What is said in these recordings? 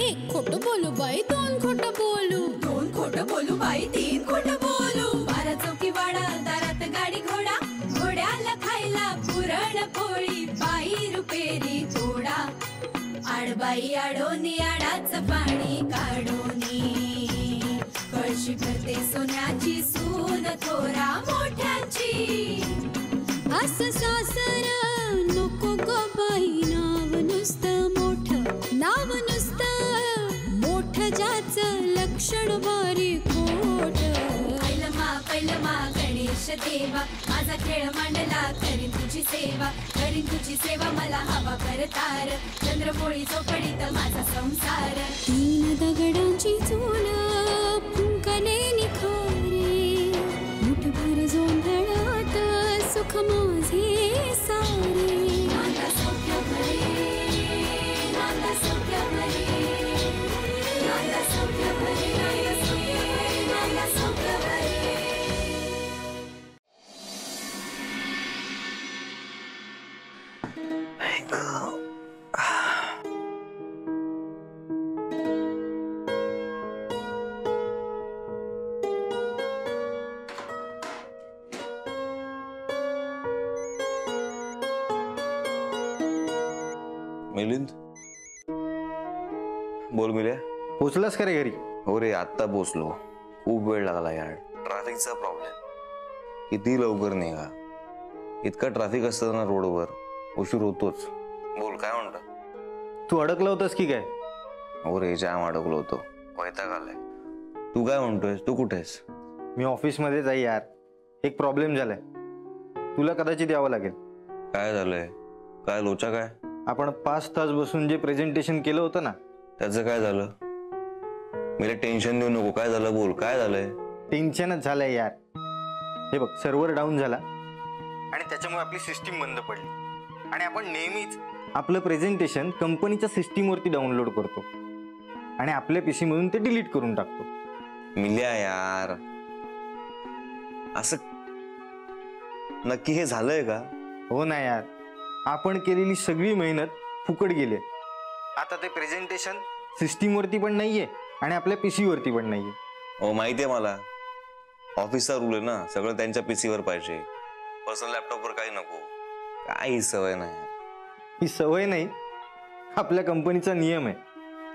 एक खोटं बोलू बाई, दोन खोटं बोलू, दोन खोटं बोलू बाई, तीन खोटं बोलू. 12 चौकी वाडा, दारात गाडी घोडा, घोड्याला खायला पुरण पोळी, बाई रुपेरी थोडा. आडबाई आडोनी आडाच पाणी काढोनी, कळशी भरते सोन्याची सून थोरा मोठ्याची. असं सासर नको ग बाई, नाव नुसतं मोठं, नाव नुसतं मोठं, ज्याचं लक्षण बारी खोट. पैलमा गणेश देवा, माझा खेळ मांडला, करीन तुझी सेवा, करीन तुझी सेवा, मला हवा करतार, चंद्रपोळी चौकडीत माझा संसार. 3 दगडांची चूल फुंकले निखारे, मुठभर जोंधळात सुख माझे सारे. नांदा सौख्य भरे, नांदा सौख्य भरे, नांदा सौख्य भरे, नांदा सौख्य भरे. मिलिंद, बोल मिल्या. पोचलास का रे घरी? हो रे, आत्ता पोचलो. खूप वेळ लागला यार, ट्रॅफिकचा प्रॉब्लेम. किती लवकर निघा, इतका ट्रॅफिक असतं ना रोडवर, उशीर होतोच. बोल, काय म्हणतो? तू अडकला होतास की काय? हो रे, जाम अडकलो होतो, वैताग आलाय. तू काय म्हणतोयस? तू कुठेस? मी ऑफिसमध्ये जाई यार, एक प्रॉब्लेम झालाय, तुला कदाचित यावं लागेल. काय झालंय? काय लोचा काय? आपण 5 तास बसून जे प्रेझेंटेशन केलं होतं ना, त्याचं काय झालं? मला टेन्शन देऊ नको. काय झालं? बोल, काय झालंय? टेन्शनच झालंय यार. हे बघ, सर्व्हर डाऊन झाला आणि त्याच्यामुळे आपली सिस्टीम बंद पडली, आणि आपण नेहमीच आपलं प्रेझेंटेशन कंपनीच्या सिस्टीमवरती डाउनलोड करतो आणि आपल्या पीसी मधून ते डिलीट करून टाकतो. मिल्या यार, असं नक्की हे झालंय का? हो ना यार, आपण केलेली सगळी मेहनत फुकट गेली. आता ते प्रेझेंटेशन सिस्टीम वरती पण नाहीये आणि आपल्या पीसी वरती पण नाहीये. हो, माहितीये मला. ऑफिसचा रूल आहे ना, सगळं त्यांच्या पीसीवर पाहिजे, पर्सनल लॅपटॉपवर काही नको. काय ही सवय नाही. ही सवय नाही, आपल्या कंपनीचा नियम आहे.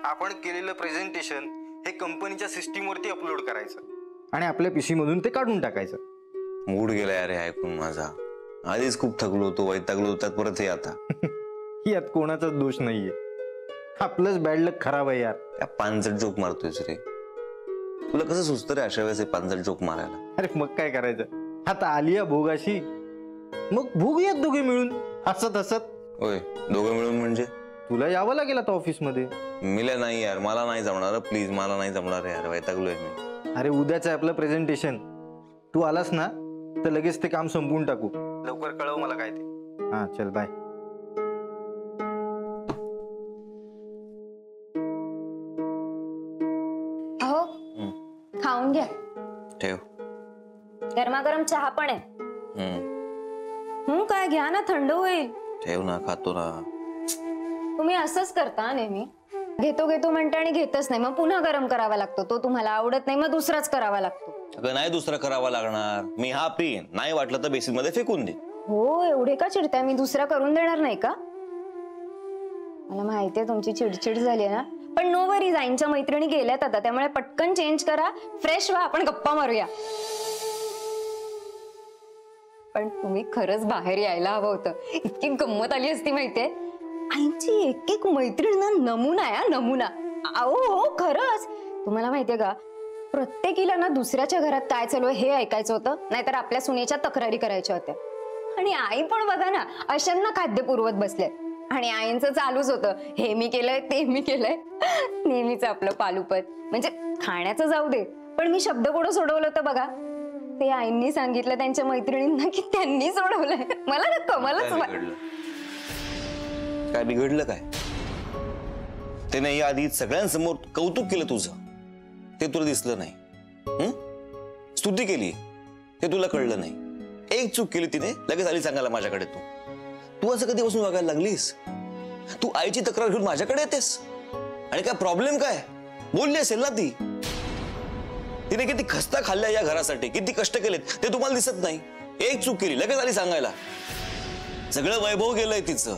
आपण केलेलं प्रेझेंटेशन हे कंपनीच्या सिस्टीम वरती अपलोड करायचं आणि आपल्या पीसी मधून ते काढून टाकायचं. मूड गेला यार हे ऐकून माझा. आधीच खूप थकलो होतो, वैतागलो होतो, त्यात परत हे आता. यात कोणाचाच दोष नाहीये, आपलंच बॅड लक खराब आहे यार. त्या पांचट जोक मारतोयस रे. तुला कसं सुचतं रे अशा वेळेस हे पांचट जोक मारायला? अरे मग काय करायचं, आता आली या भोगाशी, मग भोगूयात दोघे मिळून हसत हसत. होय, दोघं मिळून म्हणजे? तुला यावं लागेल आता ऑफिसमध्ये. मिल्या नाही यार, मला नाही जमणार प्लीज, मला नाही जमणार यार, वैतागलोय मी. अरे उद्याच आहे आपलं प्रेझेंटेशन, तू आलास ना तर लगेच ते काम संपवून टाकू. लवकर कळव मला काय ते. हा चल, बाय. अहो, खाऊन घ्या. ठेव. गरमागरम चहा पण आहे. काय घ्या ना, थंड होईल. ठेव ना, खातो ना. तुम्ही असंच करता नेहमी, घेतो घेतो म्हणता आणि घेतच नाही, मग पुन्हा गरम करावा लागतो. तो तुम्हाला आवडत नाही, मग दुसराच करावा लागतो. अगं नाही दुसरा करावा लागणार, मी हा पीन, नाही वाटलं तर बेसिन मध्ये फेकून दे. हो, एवढे का चिडताय? मी दुसरा करून देणार नाही का? मला माहितीये तुमची चिडचिड झाली ना, पण नो वरीज, आईंच्या मैत्रिणी गेल्यात आता, त्यामुळे पटकन चेंज करा, फ्रेश व्हा, आपण गप्पा मारूया. पण तुम्ही खरंच बाहेर यायला हवं होतं, इतकी गंमत आली असती माहितीये. आईची एक एक मैत्रीण ना नमुना आहे, नमुना. अहो खरंच, तुम्हाला माहितीये का, प्रत्येकीला ना दुसऱ्याच्या घरात काय चालू आहे हे ऐकायचं होतं, नाहीतर आपल्या सुनेच्या तक्रारी करायच्या होत्या. आणि आई पण बघा ना, अशांना खाद्य पुरवत बसले, आणि आईंचं चालूच होतं, हे मी केलंय ते मी केलंय, नेहमीच आपलं पालुपत. म्हणजे खाण्याचं जाऊ दे, पण मी शब्द कोडं सोडवलं होतं बघा, ते आईंनी सांगितलं त्यांच्या मैत्रिणींना की त्यांनी सोडवलंय. मला ना कमालच. काय बिघडलं काय? ते नाही आधी सगळ्यांसमोर कौतुक केलं तुझं, ते तुला दिसलं नाही. स्तुती केली, ते तुला कळलं नाही. एक चूक केली तिने, लगेच आली सांगायला माझ्याकडे. तू असं कधीपासून वागायला लागलीस? तू आईची तक्रार घेऊन माझ्याकडे येतेस? आणि काय प्रॉब्लेम काय? बोलली असेल ना ती. तिने किती खस्ता खाल्ल्या या घरासाठी, किती कष्ट केलेत ते तुम्हाला दिसत नाही. एक चूक केली लगेच आली सांगायला. सगळं वैभव गेलंय तिचं.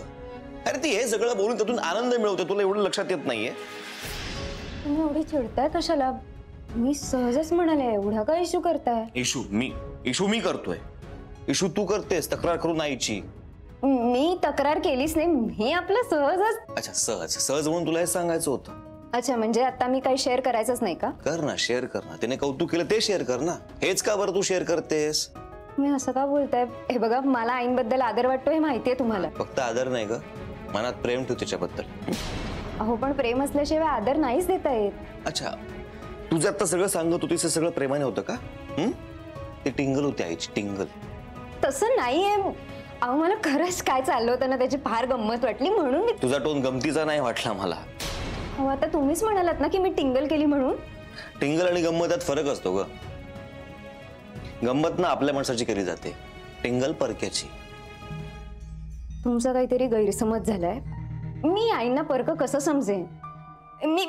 अरे ती हे सगळं बोलून त्यातून आनंद मिळवते, तुला एवढं लक्षात येत नाहीये? तुम्ही एवढी चिडताय कशाला? मी सहजच म्हणाले, एवढा काय इश्यू करताय? इशू मी करतोय. इशू तू करतेस तक्रार करून आईची. मी तक्रार केलीच नाही, मी आपलं सहजच. अच्छा, सहज म्हणून तुला हे सांगायचं होतं. अच्छा, म्हणजे आता मी काही शेअर करायचंच नाही का? कर ना, शेअर कर ना. तिने कौतुक केलं ते शेअर कर ना. हेच का बरं तू शेअर करतेस? मी असं का बोलताय? हे बघा, मला आईंबद्दल आदर वाटतो हे माहितीये तुम्हाला. फक्त आदर नाही ग, मनात प्रेम ठेव तिच्याबद्दल. अहो पण प्रेम असल्याशिवाय आदर नाहीच देता येत. अच्छा, तुझं आता सगळं सांगत होतीस सगळं प्रेमाने होतं का? ती टिंगल होती आईची, टिंगल. तसं नाहीये. अहो मला खरंच काय चाललं होतं ना त्याची फार गंमत वाटली म्हणून मी. तुझा टोन गमतीचा नाही वाटला मला. अहो आता तुम्हीच म्हणालात ना की मी टिंगल केली म्हणून. टिंगल आणि गंमत फरक असतो ग. गंमत ना आपल्या माणसाची केली जाते, टिंगल परक्याची. तुमचा काहीतरी गैरसमज झालाय. मी आईंना परक कसं समजेन? मी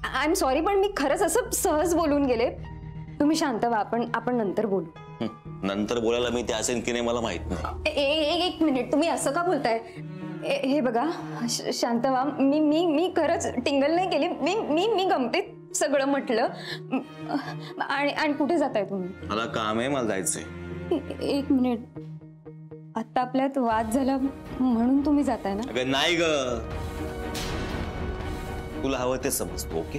आय एम सॉरी, पण मी खरंच असं सहज बोलून गेले. तुम्ही शांत व्हा, आपण नंतर बोलू. नंतर बोलायला मी ते असेल की नाही मला माहित नाही. एक मिनिट, तुम्ही असं का बोलताय? हे बघा, शांत व्हा. मी खरंच टिंगल नाही केली. मी गमतीत सगळं म्हटलं. आणि कुठे जाताय तुम्ही? मला काम आहे, मला जायचंय. एक मिनिट, आता आपल्यात वाद झाला म्हणून तुम्ही जाताय ना? अगं नाही ग, तुला हवं ते समजतो. ओके,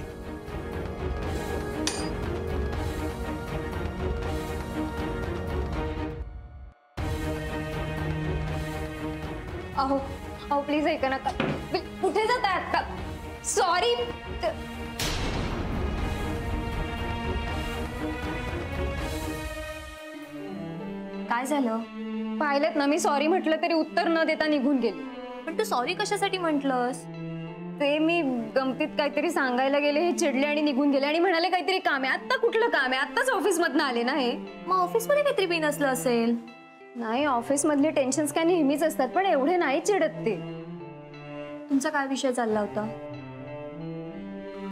अहो प्लीज ऐका ना. कुठे जाताय आता? सॉरी. काय झालं? पाहिलं ना, मी सॉरी म्हटलं तरी उत्तर न देता निघून गेले. पण तू सॉरी कशासाठी म्हंटलस? ते मी गमतीत काहीतरी सांगायला गेले, हे चिडले आणि निघून गेले आणि म्हणाले काहीतरी काम आहे. आता कुठलं काम आहे? आताच ऑफिस मधनं आले ना. हे मग ऑफिस मध्ये काहीतरी बिन असलं असेल. नाही, ऑफिस मधले टेन्शन्स काय नेहमीच असतात, पण एवढे नाही चिडत ते. तुमचा काय विषय चालला होता?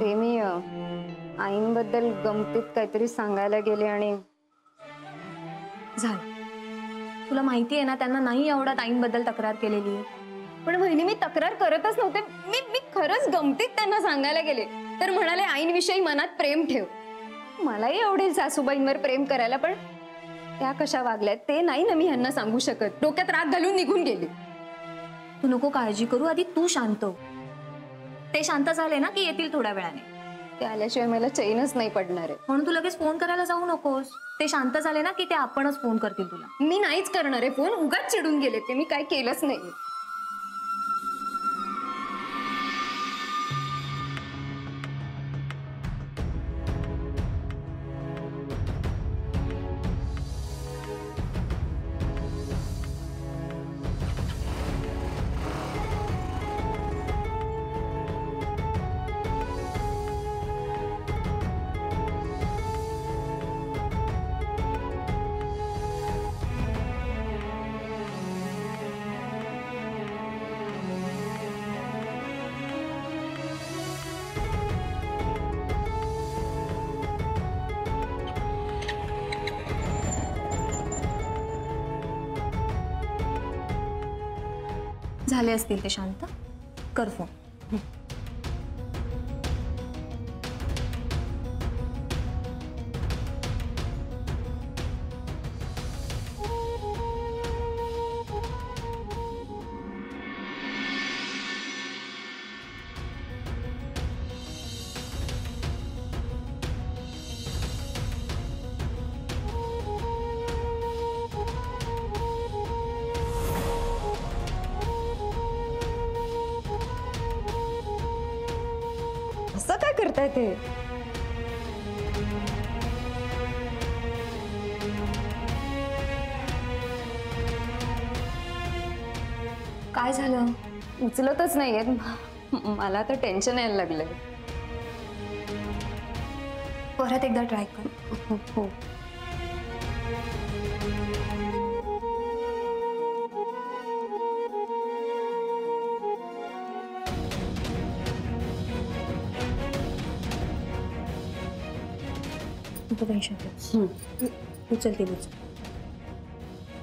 ते मी आईंबद्दल गमतीत काहीतरी सांगायला गेले आणि झालं. तुला माहिती आहे ना, त्यांना नाही आवडत आईंबद्दल तक्रार केलेली. पण बहिणी, मी तक्रार करतच नव्हते. मी खरंच गमतीत त्यांना सांगायला गेले तर म्हणाले आईंविषयी मनात प्रेम ठेव. मलाही आवडेल सासूबाईंवर प्रेम करायला, पण त्या कशा वागल्यात ते नाही ना मी ह्यांना सांगू शकत. डोक्यात राग घालून निघून गेले. तू नको काळजी करू, आधी तू शांत हो. ते शांत झाले ना की येतील थोड्या वेळाने. ते आल्याशिवाय मला चैनच नाही पडणार आहे. म्हणून तू लगेच फोन करायला जाऊ नकोस. ते शांत झाले ना की ते आपणच फोन करतील तुला. मी नाहीच करणार आहे फोन. उगाच चिडून गेले ते. मी काय केलंच नाही. झाले असतील ते शांत. कर फोन. असं काय करताय ते? काय झालं? उचलतच नाहीयेत. मला तर टेन्शन यायला लागलंय. परत एकदा ट्राय कर. हो. नको टेन्शन घेऊ. उचलते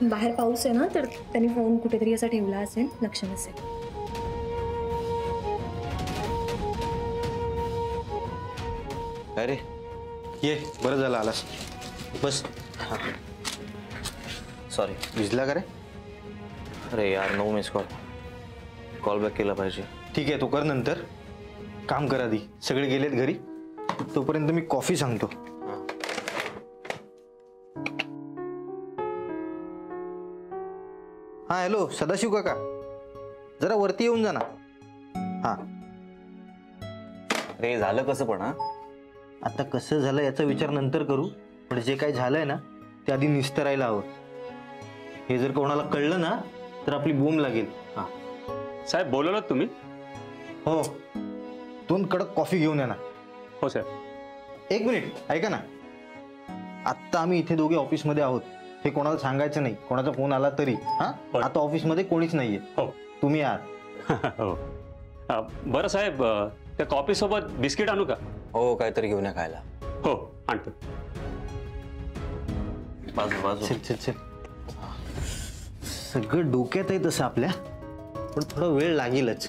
बाहेर पाऊस आहे ना, तर त्यांनी फोन कुठेतरी असा ठेवला असेल, लक्ष नसेल. अरे ये बरं झालं आलास. बस. सॉरी. भिजला का रे? अरे यार, नो मिस कॉल बॅक केला पाहिजे. ठीक आहे, तो कर नंतर. काम कर आधी. सगळे गेलेत घरी, तोपर्यंत मी कॉफी सांगतो. हा हॅलो सदाशिव काका, जरा वरती येऊन जा ना. हा अरे झालं कसं पण? आता कसं झालं याचा विचार नंतर करू, पण जे काही झालंय ना ते आधी निस्तरायला हवं. हे जर कोणाला कळलं ना तर आपली बोंब लागेल. हा साहेब बोलवलं तुम्ही? हो, 2 कडक कॉफी घेऊन या ना. हो सर. 1 मिनिट ऐका ना. आत्ता आम्ही इथे दोघे ऑफिसमध्ये आहोत, हे कोणाला सांगायचं नाही. कोणाचा फोन आला तरी. हा आता ऑफिसमध्ये कोणीच नाहीये. हो. तुम्ही आहात. हो. बरं साहेब, त्या कॉफी सोबत बिस्किट आणू का? हो, काहीतरी घेऊन या खायला. हो आणतो. बाजू. चल चल चल. सगळं डोक्यात आहे तसं आपल्या, पण थोडा वेळ लागेलच.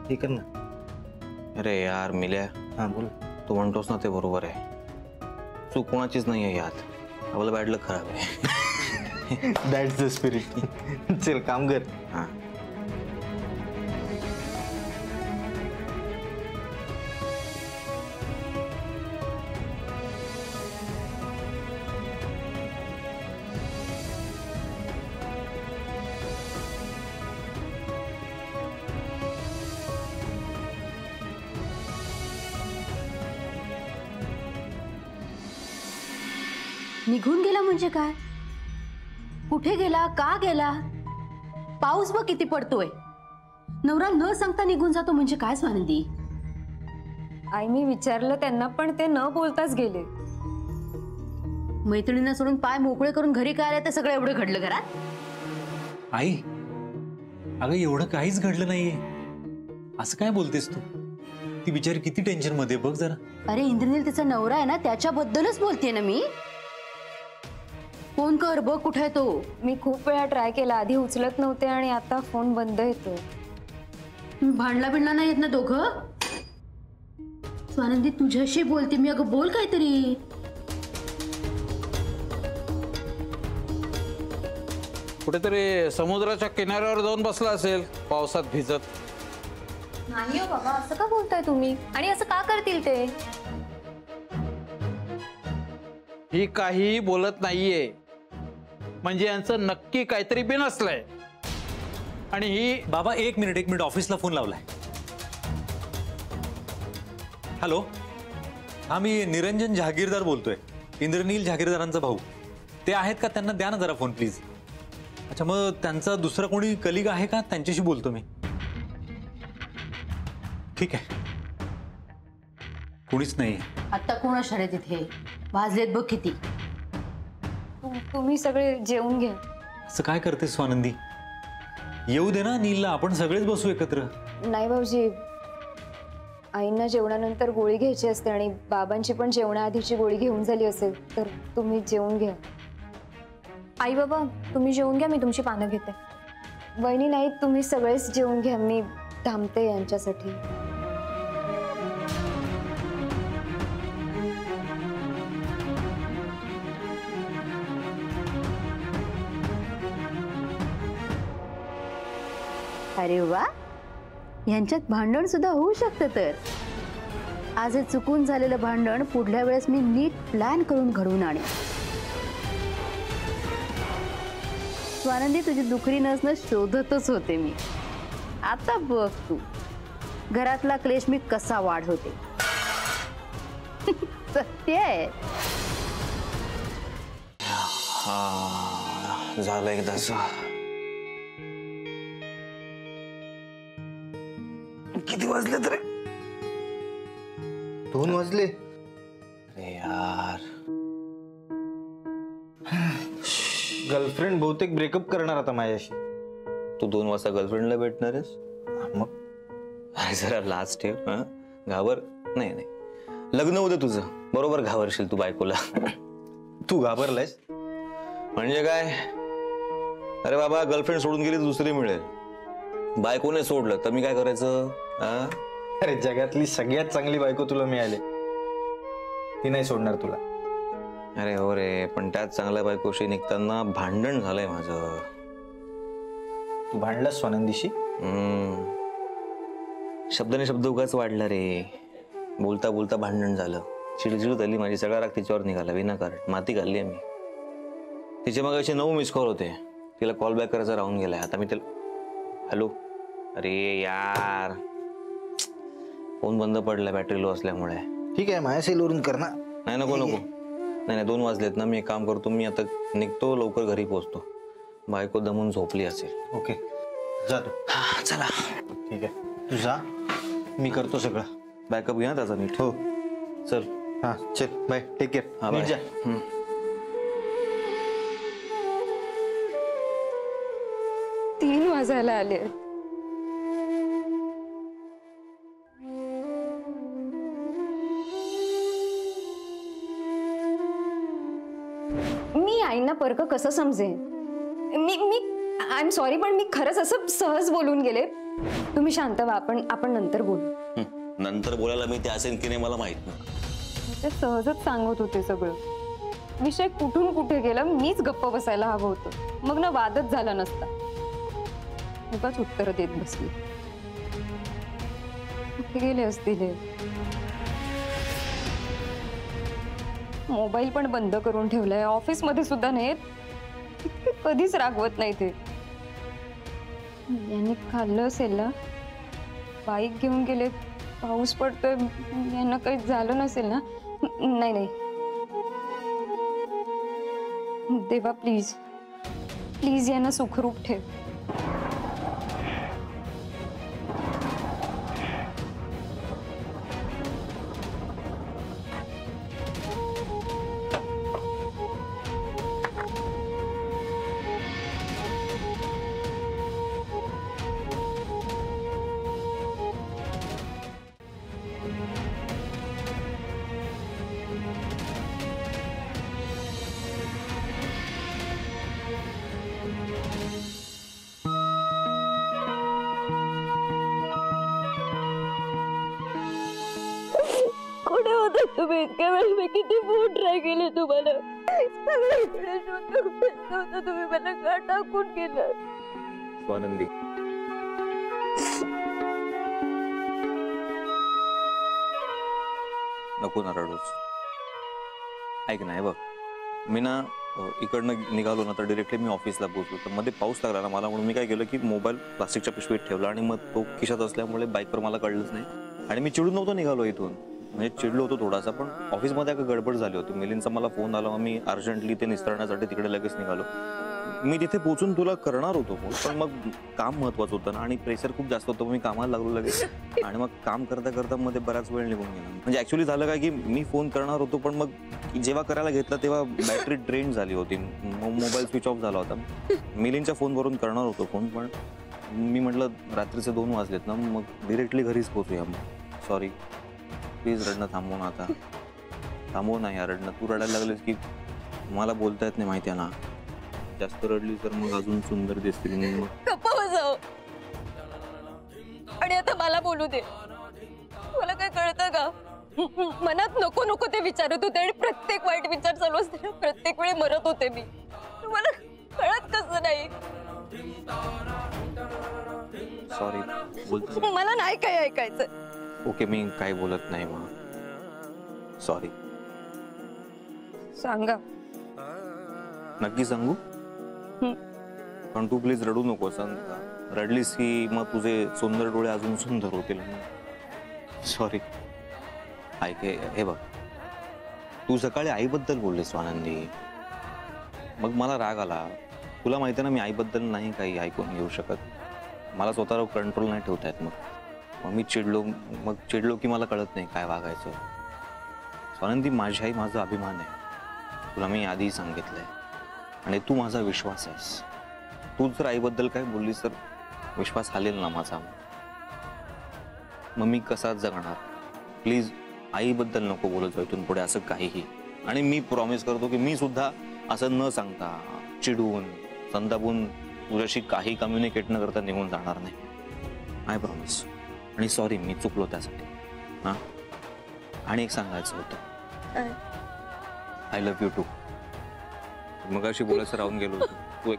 हे कर ना. अरे यार मिल्या, हा बोल. तू म्हणतोस ना ते बरोबर आहे. चूक कोणाचीच नाही आहे यात. आपलं बॅड लक खराब आहे. That's the spirit. चल काम कर. हा. निघून गेला म्हणजे काय? कुठे गेला? का गेला? पाऊस बघ किती पडतोय. नवरा न सांगता निघून जातो म्हणजे काय स्वानंदी? आई मी विचारलं त्यांना, पण ते न बोलताच गेले. मैत्रिणींना सोडून पाय मोकळे करून घरी काय आले तर सगळं एवढं घडलं घरात? आई, अगं एवढं काहीच घडलं नाहीये. असं काय बोलतेस तू? ती बिचारी किती टेन्शन मध्ये बघ जरा. अरे इंद्रनील तिचा नवरा आहे ना, त्याच्याबद्दलच बोलतेय ना मी. फोन कर बघ कुठे आहे तो. मी खूप वेळा ट्राय केला, आधी उचलत नव्हते आणि आता फोन बंद येतो. भांडला बिडला नाही येत ना दोघं? स्वानंदी तुझ्याशी बोलते मी, अगं बोल काहीतरी. कुठेतरी समुद्राच्या किनाऱ्यावर जाऊन बसला असेल पावसात भिजत. नाही हो बाबा, असं का बोलताय तुम्ही? आणि असं का करतील ते? ही काही बोलत नाहीये, म्हणजे यांचं नक्की काहीतरी बिनसलंय. आणि ही बाबा एक मिनिट ऑफिसला फोन लावलाय. हॅलो, हा मी निरंजन जहागीरदार बोलतोय, इंद्रनील जहागीरदारांचा भाऊ. ते आहेत का? त्यांना द्या ना जरा फोन प्लीज. अच्छा, मग त्यांचा दुसरा कोणी कलिग आहे का? त्यांच्याशी बोलतो मी. ठीक आहे. कोणीच नाही. आता कोण असणार आहे तिथे? वाजलेत बघ किती. तुम्ही सगळे जेवून घ्या. असं काय करते स्वानंदी? येऊ दे ना नीलला, आपण सगळेच बसू एकत्र. नाही भाऊजी, आईंना जेवणानंतर गोळी घ्यायची असते आणि बाबांची पण जेवणाआधीची गोळी घेऊन झाली असेल, तर तुम्ही जेवून घ्या. आई बाबा तुम्ही जेवून घ्या, मी तुमची पानं घेते. वहिनी नाही, तुम्ही सगळेच जेवून घ्या, मी थांबते यांच्यासाठी. अरे वा, यांच्यात भांडण सुद्धा होऊ शकतं. तर आज हे चुकून झालेलं भांडण पुढल्या वेळेस मी नीट प्लॅन करून घडवून आणेन. स्वानंदी तुझी दुखरी नसणं शोधतच होते मी. आता बघ तू घरातला क्लेश मी कसा वाढवते. सत्य आहे. हा झालं एकदाच. किती वाजले तरी? 2 वाजले. अरे यार, गर्लफ्रेंड बहुतेक ब्रेकअप करणार आता माझ्याशी. तू 2 वाजता गर्लफ्रेंडला भेटणार आहेस? मग अरे जरा लाज ठेव. घाबर नाही. लग्न होते तुझं, बरोबर घाबरशील तू बायकोला. तू घाबरलायस? म्हणजे काय? अरे बाबा, गर्लफ्रेंड सोडून गेली तर दुसरी मिळेल. बायकोने सोडलं तर मी काय करायचं? अरे जगातली सगळ्यात चांगली बायको तुला मिळाली, ती नाही सोडणार तुला. अरे हो रे, पण त्याच चांगल्या बायकोशी निघताना भांडण झालंय माझं. तू भांडलास स्वानंदीशी? शब्दाने शब्द उगाच वाढला रे. बोलता बोलता भांडण झालं, चिडचिड झाली माझी, सगळा राग तिच्यावर निघाला विनाकारण. माती घालली मी. तिचे मग असे 9 मिस कॉल होते, तिला कॉल बॅक करायचा राहून गेलाय. आता मी तिला हॅलो, अरे यार फोन बंद पडला बॅटरी लो असल्यामुळे. ठीक आहे, माझ्या सेलवरून कर ना. नाही नको नको, नाही 2 वाजलेत ना. मी एक काम करतो, मी आता निघतो, लवकर घरी पोहोचतो. बायको दमून झोपली असेल. ओके जा तू. चला ठीक आहे, तू जा, मी करतो सगळं. बॅकअप घ्या त्याचा नीट. हो चल. हा चल, बाय, टेक केअर. हा नीट बाय. जा. 3 वाजायला आले. मी आईंना परक कसं समजेन? मी आय एम सॉरी, पण मी खरंच असं सहज बोलून गेले. तुम्ही शांत व्हा, आपण नंतर बोलू. नंतर बोलायला मी ते असेल की नाही मला माहित नाही. ते सहजच सांगत होते सगळं. विषय कुठून कुठे गेला, मीच गप्प बसायला हवं होतं. मग ना वादच झाला नसता. उगाच उत्तर देत बसली. कुठे गेले असतील हे? मोबाईल पण बंद करून ठेवलाय, ऑफिस मध्ये सुद्धा नाही. इतके कधीच रागवत नाही ते. यांनी खाल्लं असेल ना. बाईक घेऊन गेले, पाऊस पडतोय, यांना काही झालं नसेल ना. नाही नाही देवा, प्लीज प्लीज यांना सुखरूप ठेव. कुठे होते तुम्ही इतक्या वेळ? मी किती फोन ट्राय केले तुम्हाला. तुम्ही मला का टाकून गेलं? स्वानंदी, नको ना रडूच. ऐक नाही बघ, मी ना इकडनं निघालो ना तर डिरेक्टली मी ऑफिसला पोहोचलो. तर मध्ये पाऊस लागला ना मला, म्हणून मी काय केलं की मोबाईल प्लास्टिकच्या पिशवीत ठेवला आणि मग तो खिशात असल्यामुळे बाईकवर मला कळलंच नाही. आणि मी चिडून नव्हतो निघालो इथून, म्हणजे चिडलो होतो थोडासा, पण ऑफिसमध्ये एक गडबड झाली होती. मिलिंदचा मला फोन आला, मग मी अर्जंटली ते निस्तरण्यासाठी तिकडे लगेच निघालो. मी तिथे पोहोचून तुला करणार होतो फोन, पण मग काम महत्वाचं होतं ना आणि प्रेशर खूप जास्त होतं. मी कामाला लागलो लगेच आणि मग काम करता करता मध्ये बराच वेळ निघून गेला. म्हणजे ऍक्च्युली झालं काय की मी फोन करणार होतो, पण मग जेव्हा करायला घेतला तेव्हा बॅटरी ड्रेन झाली होती, मोबाईल स्विच ऑफ झाला होता. मिलिंदच्या फोनवरून करणार होतो फोन, पण मी म्हटलं रात्रीचे 2 वाजलेत ना, मग डिरेक्टली घरीच पोहोचूया. मग सॉरी, प्लीज रडणं थांबव ना. आता थांबव ना यार रडणं. तू रडायला लागलीस की मला बोलता येत नाही, माहिती आहे ना. जास्त रडली तर मग अजून सुंदर दिसतील. मग गप्प बसाव आणि आता मला बोलू दे. मला काय कळतं का? मनात नको नको ते विचारत होते आणि प्रत्येक वाईट विचार चालू असताना प्रत्येक वेळी मरत होते मी. तुम्हाला कळत कसं नाही? सॉरी बोलतो. मला नाही काय ऐकायचं. ओके, मी काय बोलत नाही मग. सॉरी. सांगा. नक्की सांगू? पण तू प्लीज रडू नको. रडलीस की मग तुझे सुंदर डोळे अजून सुंदर होतील. सॉरी. ऐक, हे बघ, तू सकाळी आईबद्दल बोललीस आनंदी, मग मला राग आला. तुला माहिती ना मी आईबद्दल नाही काही ऐकून घेऊ शकत. मला स्वतःवर कंट्रोल नाही ठेवता येत. मग मी चिडलो की मला कळत नाही काय वागायचं. आनंदी, माझी आई माझा अभिमान आहे, तुला मी आधी सांगितलंय, आणि तू माझा विश्वास आहेस. तू जर आईबद्दल काय बोललीस तर विश्वास हालेल ना माझा. मग मी कसा जगणार? प्लीज आईबद्दल नको बोलत जाऊ इथून पुढे असं काहीही. आणि मी प्रॉमिस करतो की मी सुद्धा असं न सांगता चिडून संतापून तुझ्याशी काही कम्युनिकेट न करता निघून जाणार नाही. I promise. आणि सॉरी, मी चुकलो त्यासाठी. हा, आणि एक सांगायचं होतं, आय लव्ह यू टू. मग अशी बोलायचं राहून गेलो होतो. तू एक